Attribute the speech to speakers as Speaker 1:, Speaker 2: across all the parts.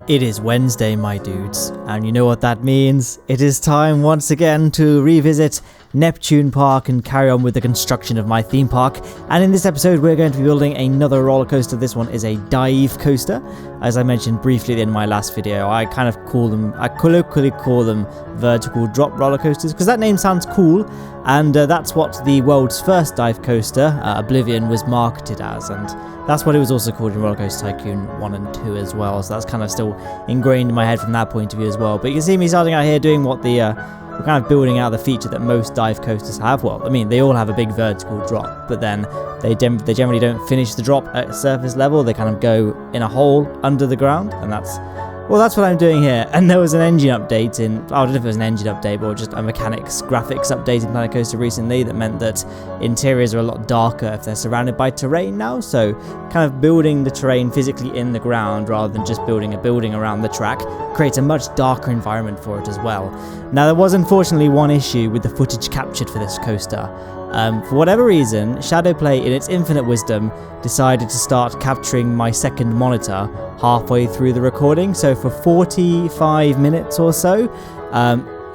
Speaker 1: It is Wednesday, my dudes, and you know what that means. It is time once again to revisit Neptune Park and carry on with the construction of my theme park. And in this episode, we're going to be building another roller coaster. This one is a dive coaster. As I mentioned briefly in my last video, I colloquially call them vertical drop roller coasters because that name sounds cool. And that's what the world's first dive coaster, Oblivion, was marketed as. And that's what it was also called in Roller Coaster Tycoon 1 and 2 as well. So that's kind of still ingrained in my head from that point of view as well. But you can see me starting out here doing what we're kind of building out the feature that most dive coasters have. Well, I mean, they all have a big vertical drop, but then they generally don't finish the drop at surface level. They kind of go in a hole under the ground, and that's what I'm doing here. And there was an engine update I don't know if it was an engine update or just a mechanics graphics update in Planet Coaster recently that meant that interiors are a lot darker if they're surrounded by terrain now. So kind of building the terrain physically in the ground rather than just building a building around the track creates a much darker environment for it as well. Now there was unfortunately one issue with the footage captured for this coaster. For whatever reason, Shadowplay in its infinite wisdom decided to start capturing my second monitor halfway through the recording. So for 45 minutes or so,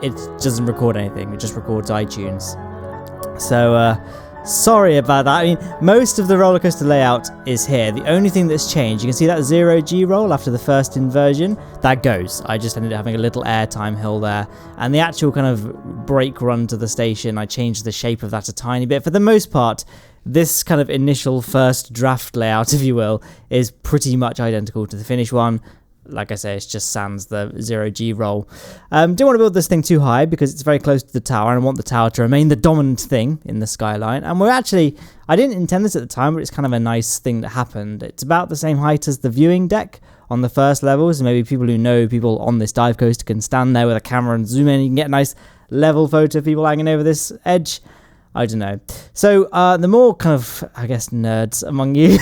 Speaker 1: it doesn't record anything, it just records iTunes. So sorry about that. I mean, most of the roller coaster layout is here. The only thing that's changed, you can see that 0G roll after the first inversion, that goes. I just ended up having a little airtime hill there. And the actual kind of brake run to the station, I changed the shape of that a tiny bit. For the most part, this kind of initial first draft layout, if you will, is pretty much identical to the finished one. Like I say, it's just sans the 0G roll. Don't want to build this thing too high because it's very close to the tower and I want the tower to remain the dominant thing in the skyline. And I didn't intend this at the time, but it's kind of a nice thing that happened. It's about the same height as the viewing deck on the first level, so maybe people who know people on this dive coaster can stand there with a camera and zoom in. You can get a nice level photo of people hanging over this edge. I don't know. So the more kind of, I guess, nerds among you,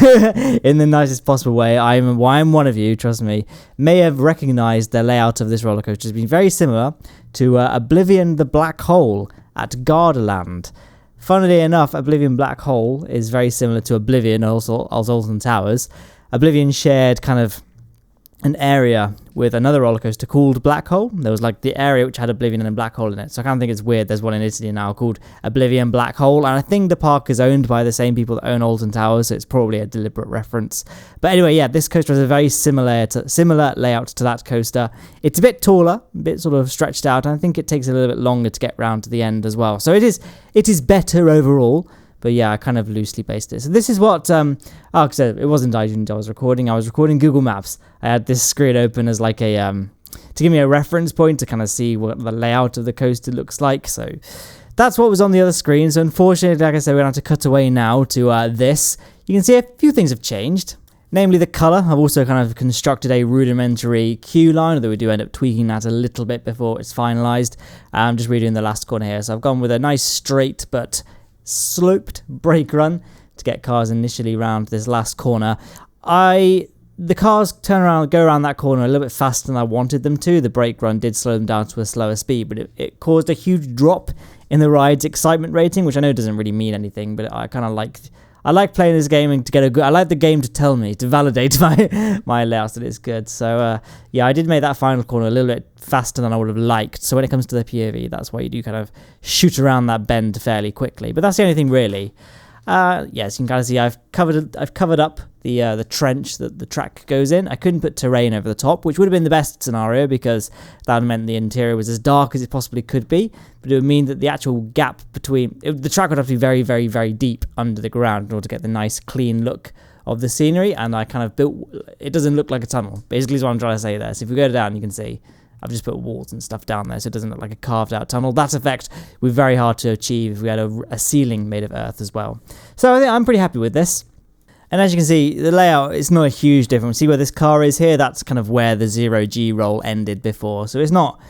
Speaker 1: in the nicest possible way, I'm one of you, trust me, may have recognized the layout of this roller coaster as being very similar to Oblivion the Black Hole at Gardaland. Funnily enough, Oblivion Black Hole is very similar to Oblivion, also Alton Towers. Oblivion shared kind of an area with another roller coaster called Black Hole. There was like the area which had Oblivion and a Black Hole in it. So I kind of think it's weird. There's one in Italy now called Oblivion Black Hole. And I think the park is owned by the same people that own Alton Towers. So it's probably a deliberate reference. But anyway, yeah, this coaster has a very similar layout to that coaster. It's a bit taller, a bit sort of stretched out. And I think it takes a little bit longer to get round to the end as well. So it is better overall. But yeah, I kind of loosely based it. So this is what, because it wasn't iTunes I was recording Google Maps. I had this screen open as like a, to give me a reference point to kind of see what the layout of the coaster looks like. So that's what was on the other screen. So unfortunately, like I said, we're going to have to cut away now to this. You can see a few things have changed. Namely the colour. I've also kind of constructed a rudimentary queue line, although we do end up tweaking that a little bit before it's finalised. I'm just redoing the last corner here. So I've gone with a nice straight but sloped brake run to get cars initially round this last corner. The cars go around that corner a little bit faster than I wanted them to. The brake run did slow them down to a slower speed, but it caused a huge drop in the ride's excitement rating, which I know doesn't really mean anything, but I kind of like playing this game and to get I like the game to tell me, to validate my layout that it's good. So yeah, I did make that final corner a little bit faster than I would have liked. So when it comes to the POV, that's why you do kind of shoot around that bend fairly quickly. But that's the only thing really. Yes, you can kind of see I've covered up the trench that the track goes in. I couldn't put terrain over the top, which would have been the best scenario because that meant the interior was as dark as it possibly could be. But it would mean that the actual gap between the track would have to be very, very, very deep under the ground in order to get the nice clean look of the scenery. And I kind of built it doesn't look like a tunnel. Basically, is what I'm trying to say there. So if we go down, you can see I've just put walls and stuff down there, so it doesn't look like a carved out tunnel. That effect would be very hard to achieve if we had a ceiling made of earth as well. So I think I'm pretty happy with this. And as you can see, the layout is not a huge difference. See where this car is here? That's kind of where the 0G roll ended before. So it's not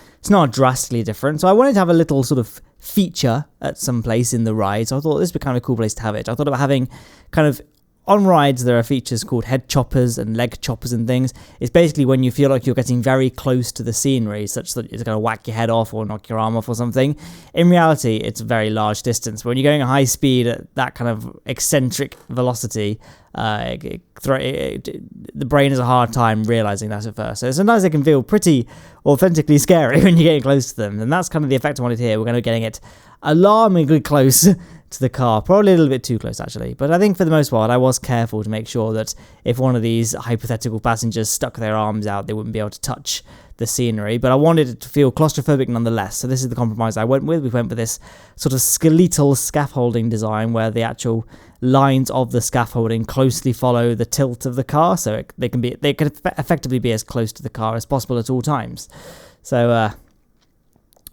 Speaker 1: drastically different. So I wanted to have a little sort of feature at some place in the ride. So I thought this would be kind of a cool place to have it. I thought about having kind of on rides, there are features called head choppers and leg choppers and things. It's basically when you feel like you're getting very close to the scenery, such that it's going to whack your head off or knock your arm off or something. In reality, it's a very large distance. When you're going at high speed at that kind of eccentric velocity, the brain has a hard time realizing that at first. So sometimes it can feel pretty authentically scary when you're getting close to them. And that's kind of the effect I wanted here. We're going to be getting it alarmingly close to the car, probably a little bit too close actually, but I think for the most part I was careful to make sure that if one of these hypothetical passengers stuck their arms out, they wouldn't be able to touch the scenery, but I wanted it to feel claustrophobic nonetheless. So this is the compromise I went with. We went with this sort of skeletal scaffolding design where the actual lines of the scaffolding closely follow the tilt of the car, so they can effectively be as close to the car as possible at all times. So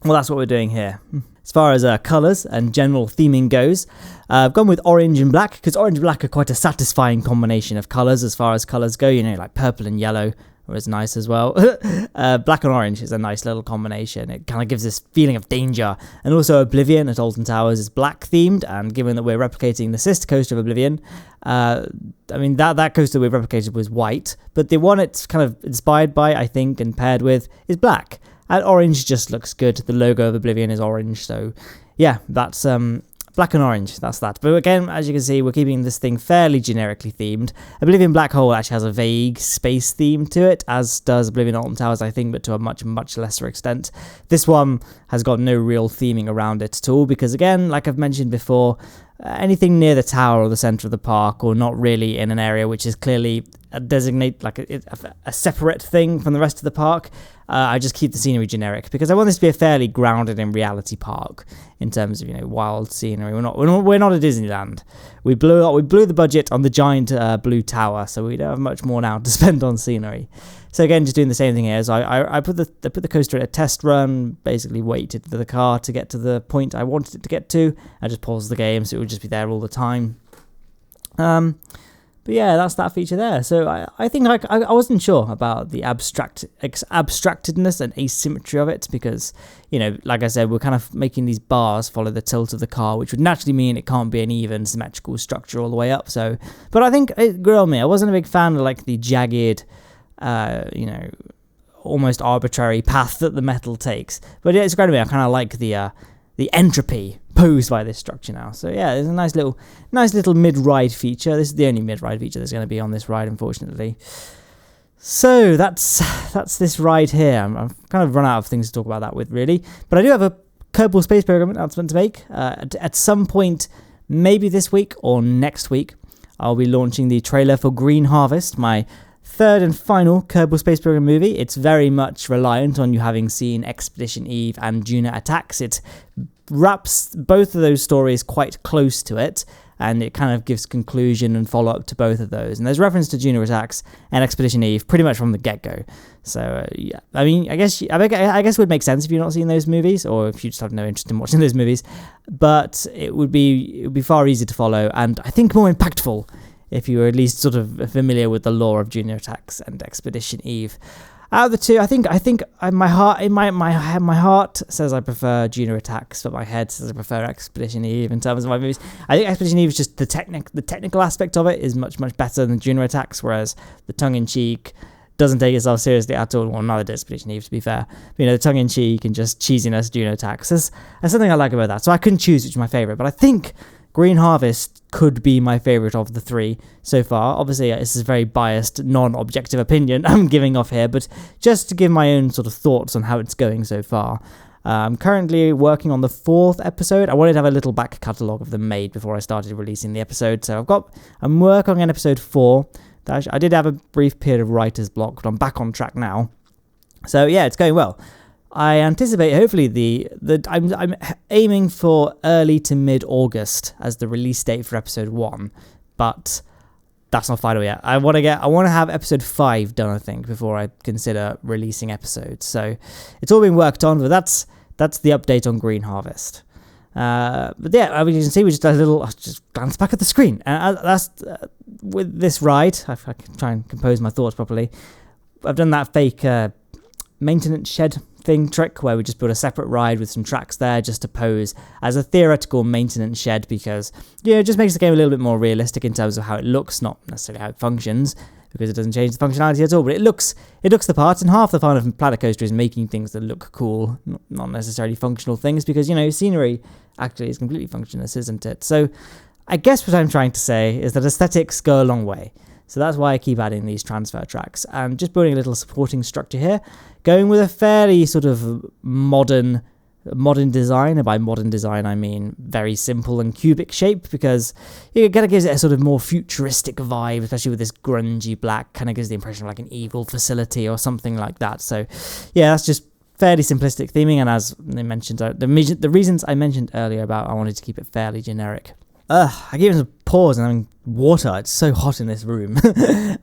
Speaker 1: well, that's what we're doing here. As far as colours and general theming goes, I've gone with orange and black, because orange and black are quite a satisfying combination of colours as far as colours go. You know, like purple and yellow was nice as well. Black and orange is a nice little combination. It kind of gives this feeling of danger. And also Oblivion at Alton Towers is black themed, and given that we're replicating the sister coaster of Oblivion, I mean that coaster we've replicated was white, but the one it's kind of inspired by, I think, and paired with is black. And orange just looks good. The logo of Oblivion is orange, so yeah, that's black and orange, that's that. But again, as you can see, we're keeping this thing fairly generically themed. Oblivion Black Hole actually has a vague space theme to it, as does Oblivion Alton Towers, I think, but to a much, much lesser extent. This one has got no real theming around it at all, because again, like I've mentioned before, anything near the tower or the centre of the park, or not really in an area which is clearly designate like a separate thing from the rest of the park, I just keep the scenery generic, because I want this to be a fairly grounded in reality park in terms of, you know, wild scenery. We're not at Disneyland. We blew the budget on the giant blue tower, so we don't have much more now to spend on scenery. So again, just doing the same thing here. So I put the coaster at a test run, basically waited for the car to get to the point I wanted it to get to. I just paused the game so it would just be there all the time. But yeah, that's that feature there. So I think I wasn't sure about the abstractedness and asymmetry of it, because, you know, like I said, we're kind of making these bars follow the tilt of the car, which would naturally mean it can't be an even symmetrical structure all the way up. So, but I think it grew on me. I wasn't a big fan of like the jagged, you know, almost arbitrary path that the metal takes. But yeah, it's great to me. I kind of like the entropy posed by this structure now. So yeah, there's a nice little mid-ride feature. This is the only mid-ride feature there's going to be on this ride, unfortunately. So that's this ride here. I've kind of run out of things to talk about that with, really. But I do have a Kerbal Space Program announcement to make. At some point, maybe this week or next week, I'll be launching the trailer for Green Harvest, my third and final Kerbal Space Program movie. It's very much reliant on you having seen Expedition Eve and Juno Attacks. It wraps both of those stories quite close to it, and it kind of gives conclusion and follow-up to both of those. And there's reference to Juno Attacks and Expedition Eve pretty much from the get-go. So, yeah, I mean, I guess it would make sense if you've not seen those movies, or if you just have no interest in watching those movies. But it would be far easier to follow, and I think more impactful if you were at least sort of familiar with the lore of Juno Attacks and Expedition Eve. Out of the two, I think my heart says I prefer Juno Attacks, but my head says I prefer Expedition Eve in terms of my movies. I think Expedition Eve is just the technical aspect of it is much, much better than Juno Attacks, whereas the tongue-in-cheek doesn't take itself seriously at all. Well, neither does Expedition Eve, to be fair. But, you know, the tongue-in-cheek and just cheesiness Juno Attacks. There's something I like about that. So I couldn't choose which is my favourite, but I think Green Harvest could be my favourite of the three so far. Obviously, this is a very biased, non-objective opinion I'm giving off here, but just to give my own sort of thoughts on how it's going so far. I'm currently working on the 4th episode. I wanted to have a little back catalogue of them made before I started releasing the episode, so I'm working on episode 4. I did have a brief period of writer's block, but I'm back on track now. So yeah, it's going well. I anticipate, hopefully, I'm aiming for early to mid-August as the release date for episode 1, but that's not final yet. I want to have episode 5 done, I think, before I consider releasing episodes. So it's all being worked on, but that's the update on Green Harvest. But yeah, I mean, you can see I'll just glance back at the screen. That's with this ride. If I can try and compose my thoughts properly, I've done that fake maintenance shed thing trick where we just build a separate ride with some tracks there just to pose as a theoretical maintenance shed because, it just makes the game a little bit more realistic in terms of how it looks, not necessarily how it functions, because it doesn't change the functionality at all, but it looks the part, and half the fun of Planet Coaster is making things that look cool, not necessarily functional things, because, scenery actually is completely functionless, isn't it? So I guess what I'm trying to say is that aesthetics go a long way. So that's why I keep adding these transfer tracks and just building a little supporting structure here, going with a fairly sort of modern design, and by modern design I mean very simple and cubic shape, because it kind of gives it a sort of more futuristic vibe, especially with this grungy black, kind of gives the impression of like an evil facility or something like that. So yeah, that's just fairly simplistic theming, and as I mentioned, the reasons I mentioned earlier about I wanted to keep it fairly generic. I gave it a pause and having water. It's so hot in this room.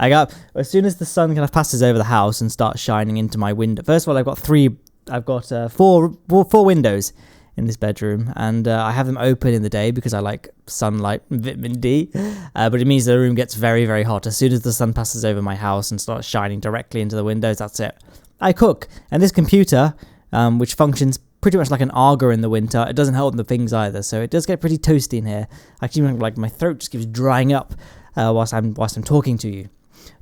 Speaker 1: As soon as the sun kind of passes over the house and starts shining into my window. First of all, I've got four windows in this bedroom, and I have them open in the day because I like sunlight and vitamin D. But it means the room gets very, very hot. As soon as the sun passes over my house and starts shining directly into the windows, that's it. I cook, and this computer, which functions pretty much like an Arga in the winter, it doesn't help the things either, so it does get pretty toasty in here. Actually, like my throat just keeps drying up whilst I'm talking to you.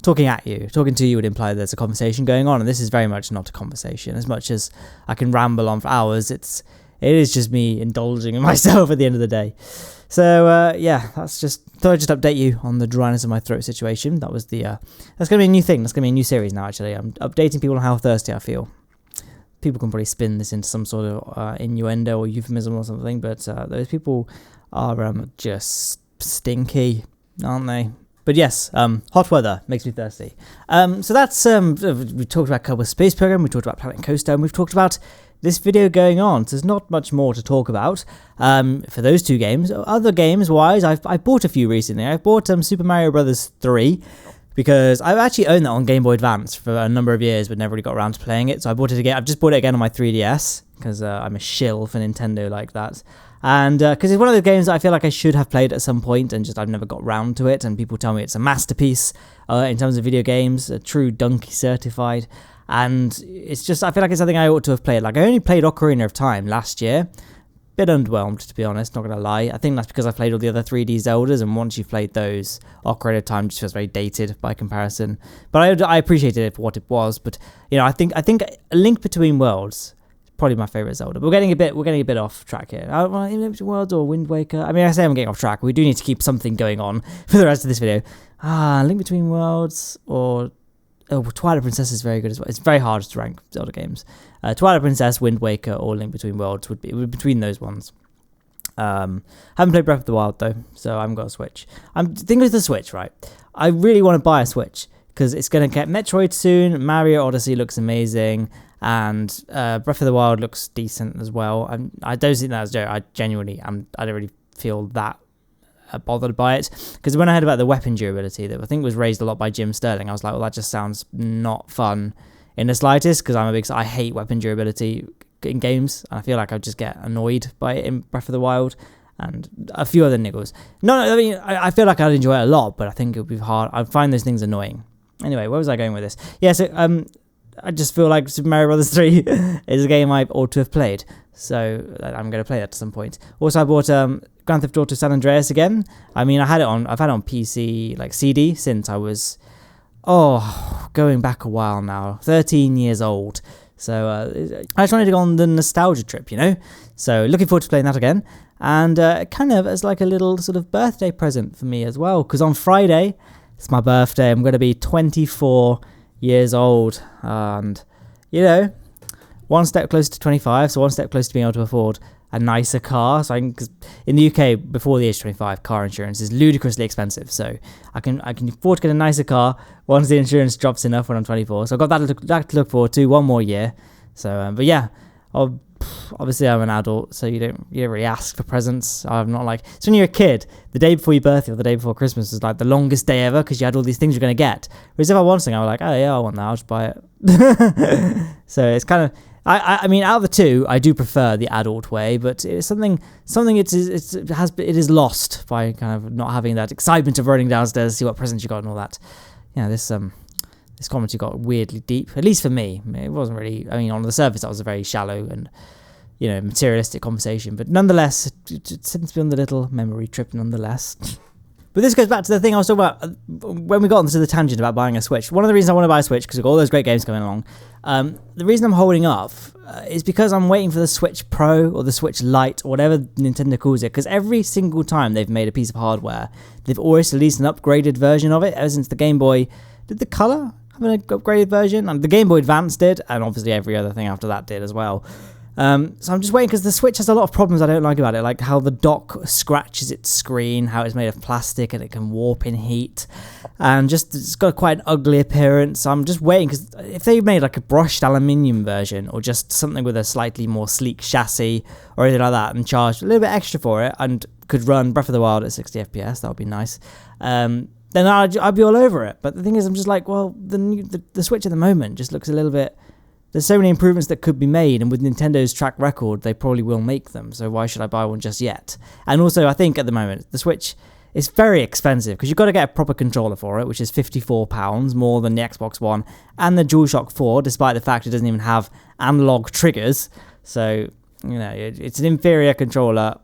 Speaker 1: Talking at you. Talking to you would imply there's a conversation going on, and this is very much not a conversation. As much as I can ramble on for hours, it is just me indulging in myself at the end of the day. So yeah, thought I'd just update you on the dryness of my throat situation. That's going to be a new thing. That's going to be a new series now, actually. I'm updating people on how thirsty I feel. People can probably spin this into some sort of innuendo or euphemism or something, but those people are just stinky, aren't they? But yes, hot weather makes me thirsty. So that's, we talked about Kerbal Space Program, we talked about Planet Coaster, and we've talked about this video going on. So there's not much more to talk about for those two games. Other games-wise, I bought a few recently. I bought Super Mario Bros. 3, because I've actually owned that on Game Boy Advance for a number of years, but never really got around to playing it. So I bought it again. I've just bought it again on my 3DS, because I'm a shill for Nintendo like that. And because it's one of those games that I feel like I should have played at some point, and just I've never got round to it. And people tell me it's a masterpiece in terms of video games, a true donkey certified. And it's just, I feel like it's something I ought to have played. Like, I only played Ocarina of Time last year. Bit underwhelmed, to be honest, not gonna lie. I think that's because I played all the other 3D Zeldas, and once you've played those, Ocarina of Time just feels very dated by comparison. But I appreciated it for what it was. But I think A Link Between Worlds is probably my favorite Zelda. But we're getting a bit off track here. A Link Between Worlds or Wind Waker. I mean, I say I'm getting off track. We do need to keep something going on for the rest of this video. Link Between Worlds or Twilight Princess is very good as well. It's very hard to rank Zelda games. Twilight Princess, Wind Waker, or Link Between Worlds would be between those ones. Haven't played Breath of the Wild though, so I haven't got a Switch. I'm thinking with the Switch, right? I really want to buy a Switch because it's going to get Metroid soon. Mario Odyssey looks amazing, and Breath of the Wild looks decent as well. I don't think that's a joke. I don't really feel that bothered by it, because when I heard about the weapon durability that I think was raised a lot by Jim Sterling, I was like, well, that just sounds not fun in the slightest, because I hate weapon durability in games, and I feel like I just get annoyed by it in Breath of the Wild and a few other niggles. I feel like I'd enjoy it a lot, but I think it would be hard. I'd find those things annoying. Anyway, where was I going with this? Yeah, so I just feel like Super Mario Bros. 3 is a game I ought to have played, so I'm going to play that at some point. Also, I bought Grand Theft Auto San Andreas again. I mean, I've had it on PC, like CD, since I was, going back a while now, 13 years old. So I just wanted to go on the nostalgia trip, So looking forward to playing that again. And kind of as like a little sort of birthday present for me as well, because on Friday, it's my birthday. I'm going to be 24 years old. And, one step closer to 25, so one step closer to being able to afford a nicer car. So cause in the UK, before the age of 25, car insurance is ludicrously expensive. So I can afford to get a nicer car once the insurance drops enough when I'm 24. So I've got that to look forward to, one more year. So, but yeah, obviously I'm an adult, so you don't really ask for presents. I'm not like, so when you're a kid, the day before your birthday or the day before Christmas is like the longest day ever, because you had all these things you're going to get. Whereas if I want something, I'm like, oh yeah, I want that, I'll just buy it. So it's kind of, I mean, out of the two, I do prefer the adult way, but it's something it is lost by kind of not having that excitement of running downstairs to see what presents you got and all that. This this commentary got weirdly deep, at least for me. It wasn't really, I mean, on the surface, that was a very shallow and, materialistic conversation. But nonetheless, it seems to be on the little memory trip nonetheless. But this goes back to the thing I was talking about when we got onto the tangent about buying a Switch. One of the reasons I want to buy a Switch, because we've got all those great games coming along, the reason I'm holding off is because I'm waiting for the Switch Pro or the Switch Lite or whatever Nintendo calls it, because every single time they've made a piece of hardware, they've always released an upgraded version of it. Ever since the Game Boy, did the Color have an upgraded version? And the Game Boy Advance did, and obviously every other thing after that did as well. So I'm just waiting because the Switch has a lot of problems I don't like about it, like how the dock scratches its screen, how it's made of plastic and it can warp in heat, and just it's got quite an ugly appearance. So I'm just waiting because if they made like a brushed aluminium version or just something with a slightly more sleek chassis or anything like that and charged a little bit extra for it and could run Breath of the Wild at 60 FPS, that would be nice. Then I'd be all over it. But the thing is, I'm just like, well, the Switch at the moment just looks a little bit. There's so many improvements that could be made, and with Nintendo's track record, they probably will make them, so why should I buy one just yet? And also, I think at the moment, the Switch is very expensive, because you've got to get a proper controller for it, which is £54, more than the Xbox One, and the DualShock 4, despite the fact it doesn't even have analog triggers. So, it's an inferior controller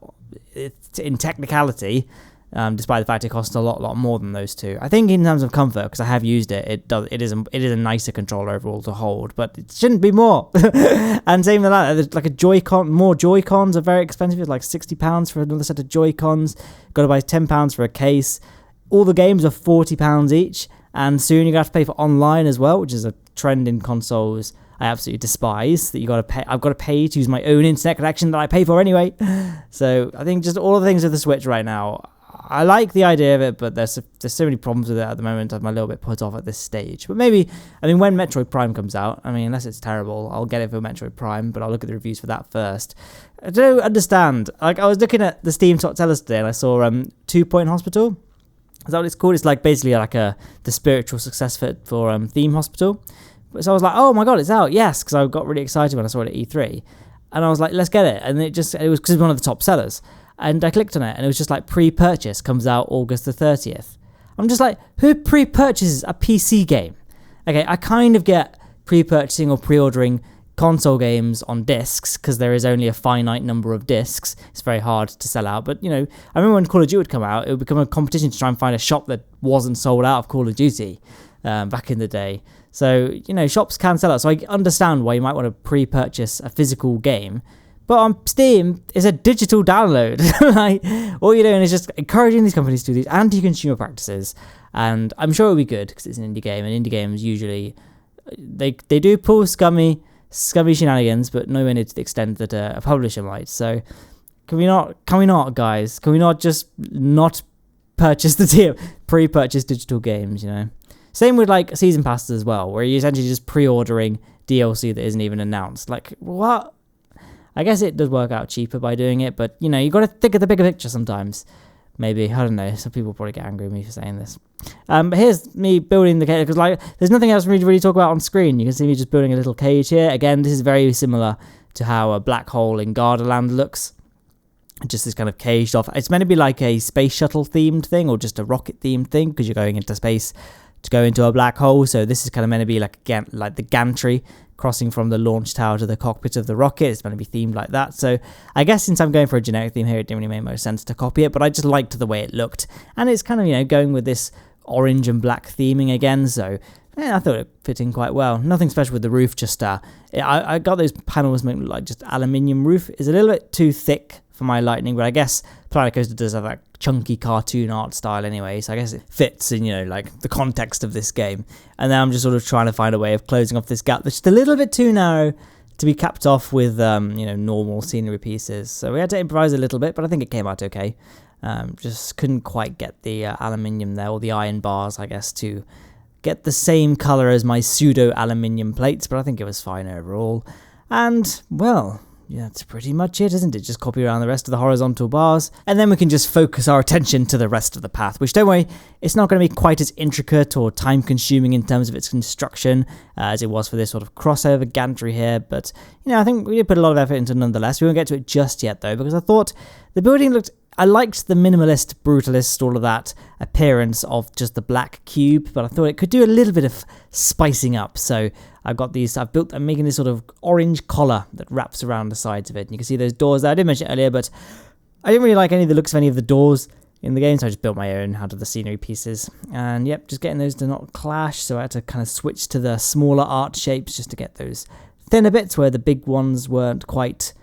Speaker 1: in technicality, despite the fact it costs a lot more than those two. I think in terms of comfort, because I have used it, it is a nicer controller overall to hold, but it shouldn't be more. And same with that, like a Joy-Con, more Joy-Cons are very expensive. It's like £60 for another set of Joy-Cons. Got to buy £10 for a case. All the games are £40 each, and soon you're going to have to pay for online as well, which is a trend in consoles I absolutely despise, that I've got to pay to use my own internet connection that I pay for anyway. So I think just all the things with the Switch right now, I like the idea of it, but there's so many problems with it at the moment. I'm a little bit put off at this stage. But maybe, when Metroid Prime comes out, unless it's terrible, I'll get it for Metroid Prime, but I'll look at the reviews for that first. I don't understand. Like, I was looking at the Steam Top Sellers today, and I saw 2 Point Hospital. Is that what it's called? It's like basically like the spiritual successor for Theme Hospital. So I was like, oh my god, it's out. Yes, because I got really excited when I saw it at E3. And I was like, let's get it. And it was because it's one of the top sellers. And I clicked on it, and it was just like pre-purchase, comes out August the 30th. I'm just like, who pre-purchases a PC game? Okay, I kind of get pre-purchasing or pre-ordering console games on discs, because there is only a finite number of discs. It's very hard to sell out. But, I remember when Call of Duty would come out, it would become a competition to try and find a shop that wasn't sold out of Call of Duty back in the day. So, shops can sell out. So I understand why you might want to pre-purchase a physical game. But on Steam, it's a digital download. Like, all you're doing is just encouraging these companies to do these anti-consumer practices. And I'm sure it'll be good, because it's an indie game. And indie games usually, they do pull scummy shenanigans, but nowhere near to the extent that a publisher might. So can we not, guys? Can we not just not purchase pre-purchase digital games, Same with like season passes as well, where you're essentially just pre-ordering DLC that isn't even announced. Like, what? I guess it does work out cheaper by doing it, but, you got to think of the bigger picture sometimes. Maybe, I don't know, some people probably get angry with me for saying this. But here's me building the cage, because there's nothing else for me to really talk about on screen. You can see me just building a little cage here. Again, this is very similar to how a black hole in Gardaland looks. Just this kind of caged off. It's meant to be like a space shuttle themed thing, or just a rocket themed thing, because you're going into space to go into a black hole. So this is kind of meant to be like the gantry, crossing from the launch tower to the cockpit of the rocket. It's going to be themed like that. So I guess since I'm going for a generic theme here, it didn't really make much sense to copy it, but I just liked the way it looked. And it's kind of, going with this orange and black theming again. So I thought it fit in quite well. Nothing special with the roof, just I got those panels made like just aluminium roof. It's a little bit too thick for my lighting, but I guess Planet Coaster does have that chunky cartoon art style anyway, so I guess it fits in, like the context of this game. And then I'm just sort of trying to find a way of closing off this gap that's just a little bit too narrow to be capped off with, normal scenery pieces. So we had to improvise a little bit, but I think it came out okay. Just couldn't quite get the aluminium there, or the iron bars, I guess, to get the same color as my pseudo aluminium plates, but I think it was fine overall. And, well, yeah, that's pretty much it, isn't it? Just copy around the rest of the horizontal bars, and then we can just focus our attention to the rest of the path, which, don't worry, it's not going to be quite as intricate or time-consuming in terms of its construction as it was for this sort of crossover gantry here, but, I think we did put a lot of effort into it nonetheless. We won't get to it just yet, though, because I thought the building looked I liked the minimalist, brutalist, all of that appearance of just the black cube, but I thought it could do a little bit of spicing up. So I'm making this sort of orange collar that wraps around the sides of it. And you can see those doors there. I did mention it earlier, but I didn't really like any of the looks of any of the doors in the game, so I just built my own out of the scenery pieces. And yep, just getting those to not clash, so I had to kind of switch to the smaller art shapes just to get those thinner bits where the big ones weren't quite...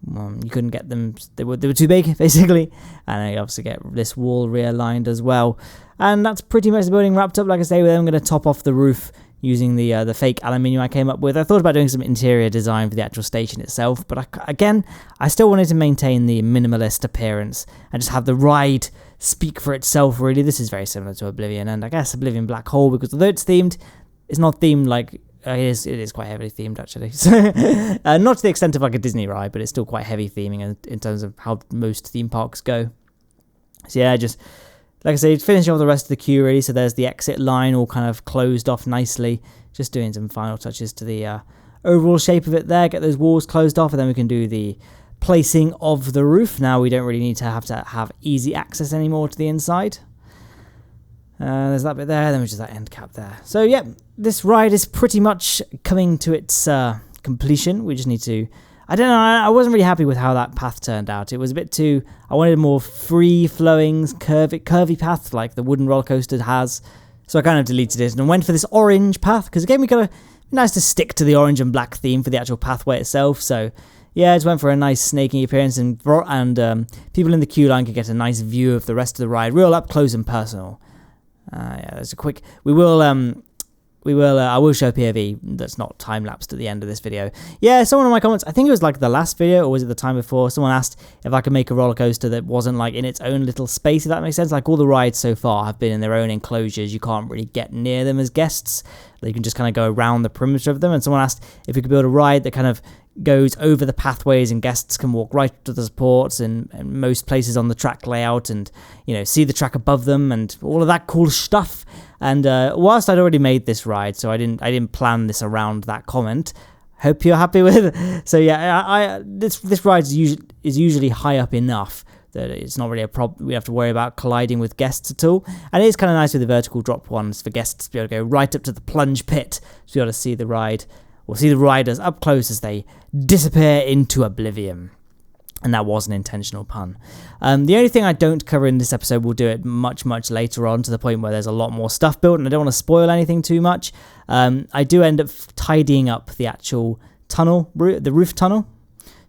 Speaker 1: you couldn't get them, they were too big, basically. And I obviously get this wall realigned as well. And that's pretty much the building wrapped up. Like I say, I'm going to top off the roof using the fake aluminium I came up with. I thought about doing some interior design for the actual station itself, but I still wanted to maintain the minimalist appearance and just have the ride speak for itself, really. This is very similar to Oblivion, and I guess Oblivion Black Hole, because although it's themed, it's not themed like... it is quite heavily themed, actually. So, not to the extent of like a Disney ride, but it's still quite heavy theming in terms of how most theme parks go. So yeah, just like I say, finishing off the rest of the queue, really. So there's the exit line all kind of closed off nicely. Just doing some final touches to the overall shape of it there. Get those walls closed off, and then we can do the placing of the roof. Now we don't really need to have easy access anymore to the inside. There's that bit there, then which is that end cap there. So yeah, this ride is pretty much coming to its completion. We just need to... I don't know, I wasn't really happy with how that path turned out. It was a bit too... I wanted a more free-flowing, curvy path like the wooden roller coaster has. So I kind of deleted it and went for this orange path, because again, we got nice to stick to the orange and black theme for the actual pathway itself. So yeah, I just went for a nice snaking appearance, and people in the queue line could get a nice view of the rest of the ride, real up close and personal. Yeah, there's a quick... I will show POV that's not time-lapsed at the end of this video. Yeah, someone in my comments, I think it was like the last video, or was it the time before, someone asked if I could make a roller coaster that wasn't like in its own little space, if that makes sense. Like all the rides so far have been in their own enclosures. You can't really get near them as guests. You can just kind of go around the perimeter of them. And someone asked if we could build a ride that kind of goes over the pathways and guests can walk right to the supports and most places on the track layout, and see the track above them and all of that cool stuff. And whilst I'd already made this ride, so I didn't plan this around that comment. Hope you're happy with it. So yeah, this ride is usually high up enough that it's not really a problem. We have to worry about colliding with guests at all. And it is kind of nice with the vertical drop ones for guests to be able to go right up to the plunge pit to be able to see the ride, or see the riders up close as they disappear into oblivion. And that was an intentional pun. The only thing I don't cover in this episode, we'll do it much, much later on, to the point where there's a lot more stuff built, and I don't want to spoil anything too much. I do end up tidying up the actual tunnel, the roof tunnel.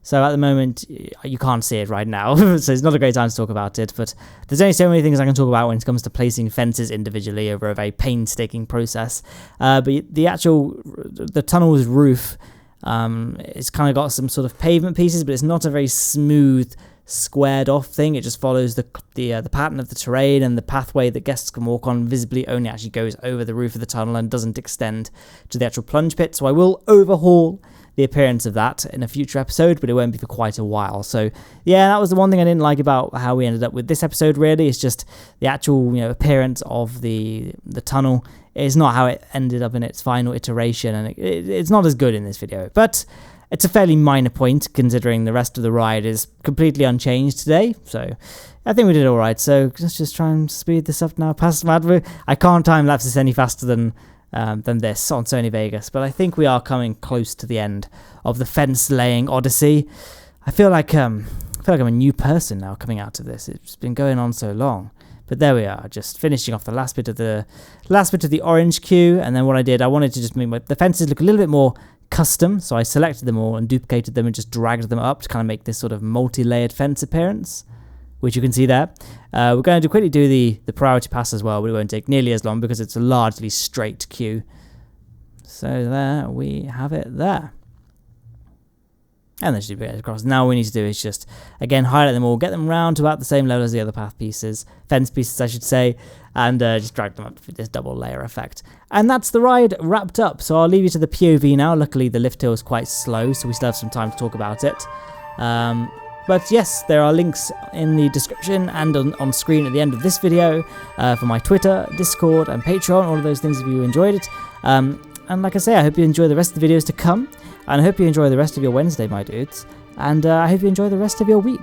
Speaker 1: So at the moment, you can't see it right now, so it's not a great time to talk about it, but there's only so many things I can talk about when it comes to placing fences individually over a very painstaking process. But the tunnel's roof, it's kind of got some sort of pavement pieces, but it's not a very smooth, squared off thing. It just follows the pattern of the terrain, and the pathway that guests can walk on visibly only actually goes over the roof of the tunnel and doesn't extend to the actual plunge pit. So I will overhaul the appearance of that in a future episode, but it won't be for quite a while. So yeah, that was the one thing I didn't like about how we ended up with this episode, really. It's just the actual appearance of the tunnel is not how it ended up in its final iteration, and it's not as good in this video. But it's a fairly minor point, considering the rest of the ride is completely unchanged today. So I think we did all right. So let's just try and speed this up now. I can't time-lapse this any faster than this on Sony Vegas, but I think we are coming close to the end of the fence-laying odyssey. I feel like I'm a new person now coming out of this. It's been going on so long. But there we are, just finishing off the last bit of the orange queue. And then what I wanted to just make the fences look a little bit more custom. So I selected them all and duplicated them and just dragged them up to kind of make this sort of multi-layered fence appearance, which you can see there. We're going to quickly do the priority pass as well, but it won't take nearly as long because it's a largely straight queue. So there we have it there. And then just duplicate it across. Now all we need to do is just, again, highlight them all, get them round to about the same level as the other path pieces, fence pieces I should say, and just drag them up for this double layer effect. And that's the ride wrapped up. So I'll leave you to the POV now. Luckily the lift hill is quite slow, so we still have some time to talk about it. But yes, there are links in the description and on screen at the end of this video for my Twitter, Discord, and Patreon, all of those things if you enjoyed it. And like I say, I hope you enjoy the rest of the videos to come, and I hope you enjoy the rest of your Wednesday, my dudes, and I hope you enjoy the rest of your week.